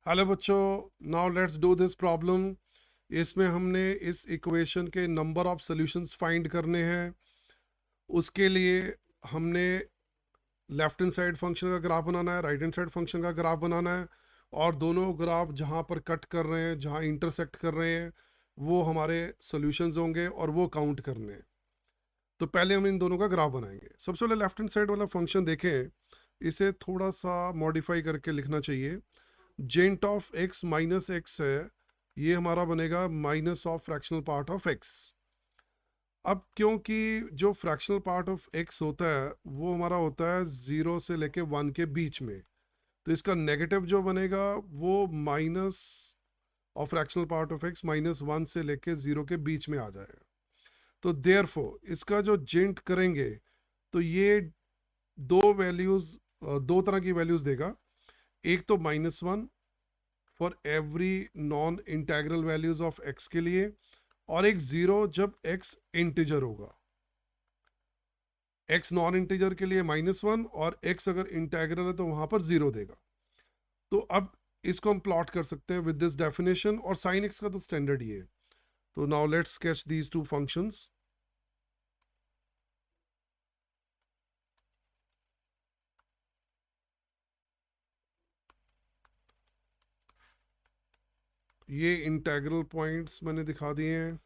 Hello बच्चों, now let's do this problem. इसमें हमने इस इक्वेशन के नंबर ऑफ सॉल्यूशंस फाइंड करने हैं। उसके लिए हमने लेफ्ट हैंड साइड फंक्शन का ग्राफ बनाना है, राइट हैंड साइड फंक्शन का ग्राफ बनाना है, और दोनों ग्राफ जहाँ पर कट कर रहे हैं, जहाँ इंटरसेक्ट कर रहे हैं, वो हमारे सॉल्यूशंस होंगे और वो काउंट करने हैं। तो पहले हम इन दोनों का ग्राफ बनाएंगे। सबसे पहले लेफ्ट हैंड साइड वाला फंक्शन देखें, इसे थोड़ा सा मॉडिफाई करके लिखना चाहिए। जेंट ऑफ एक्स माइनस एक्स है, ये हमारा बनेगा minus of fractional part of X. अब क्योंकि जो फ्रैक्शनल पार्ट ऑफ एक्स होता है वो हमारा होता है 0 से लेके 1 के बीच में, तो इसका नेगेटिव जो बनेगा वो minus of fractional part of x -1 से लेके 0 के बीच में आ जाएगा। तो देयरफॉर इसका जो जेंट करेंगे तो ये दो वैल्यूज, दो तरह की वैल्यूज देगा। एक तो -1 for every non integral values of x के लिए, और एक 0 जब एक्स इंटीजर होगा। एक्स नॉन इंटीजर के लिए -1, और एक्स अगर इंटेग्रल है तो वहां पर 0 देगा। तो अब इसको हम प्लॉट कर सकते हैं विद दिस डेफिनेशन, और साइन एक्स का तो स्टैंडर्ड ही है। तो now let's sketch these two functions. ये इंटेग्रल पॉइंट्स मैंने दिखा दिए हैं।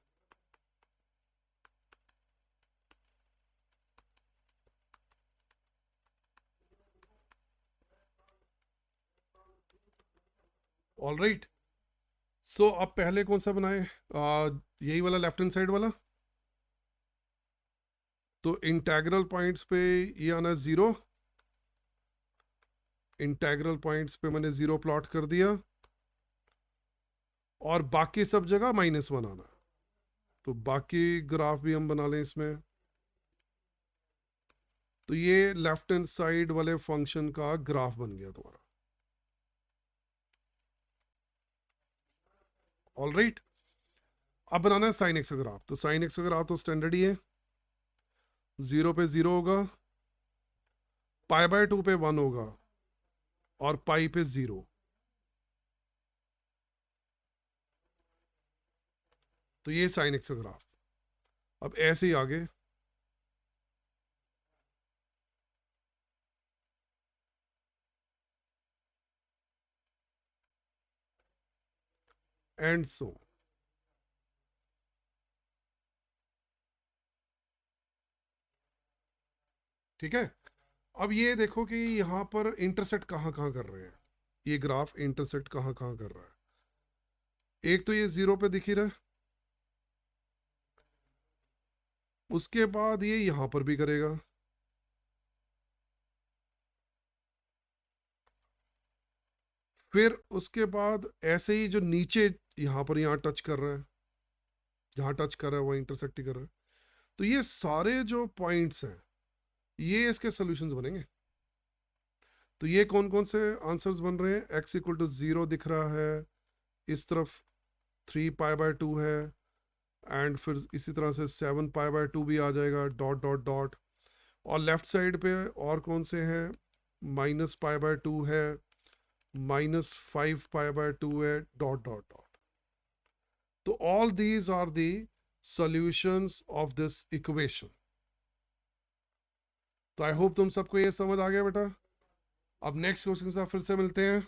ऑल राइट, सो अब पहले कौन सा बनाए? यही वाला लेफ्ट हैंड साइड वाला। तो इंटेग्रल पॉइंट्स पे ये आना 0, इंटेग्रल पॉइंट्स पे मैंने 0 प्लॉट कर दिया, और बाकी सब जगह -1 आना। तो बाकी ग्राफ भी हम बना लें इसमें। तो ये लेफ्ट हैंड साइड वाले फंक्शन का ग्राफ बन गया तुम्हारा। ऑल राइट, अब बनाना है साइन एक्स का ग्राफ। तो साइन एक्स का ग्राफ तो स्टैंडर्ड ही है, 0 पे 0 होगा, π/2 पे 1 होगा, और पाई पे 0। तो ये साइन एक्स का ग्राफ। अब ऐसे ही आगे। एंड सो ठीक है। अब ये देखो कि यहाँ पर इंटरसेक्ट कहाँ कहाँ कर रहे हैं, ये ग्राफ इंटरसेक्ट कहाँ कहाँ कर रहा है। एक तो ये 0 पे दिख ही रहा है, उसके बाद ये यहाँ पर भी करेगा, फिर उसके बाद ऐसे ही जो नीचे यहाँ पर यहाँ टच कर रहा है, जहाँ टच कर रहा है वो इंटरसेक्ट ही कर रहा है। तो ये सारे जो पॉइंट्स हैं ये इसके सॉल्यूशंस बनेंगे। तो ये कौन कौन से आंसर्स बन रहे हैं? x = 0 दिख रहा है, इस तरफ 3π/2 है, एंड फिर इसी तरह से 7π/2 भी आ जाएगा, डॉट डॉट डॉट। और लेफ्ट साइड पे और कौन से हैं? -π/2 है, -5π/2 है, डॉट डॉट डॉट। तो all these are the solutions of this equation. तो आई होप तुम सबको ये समझ आ गया बेटा। अब नेक्स्ट क्वेश्चन के साथ फिर से मिलते हैं।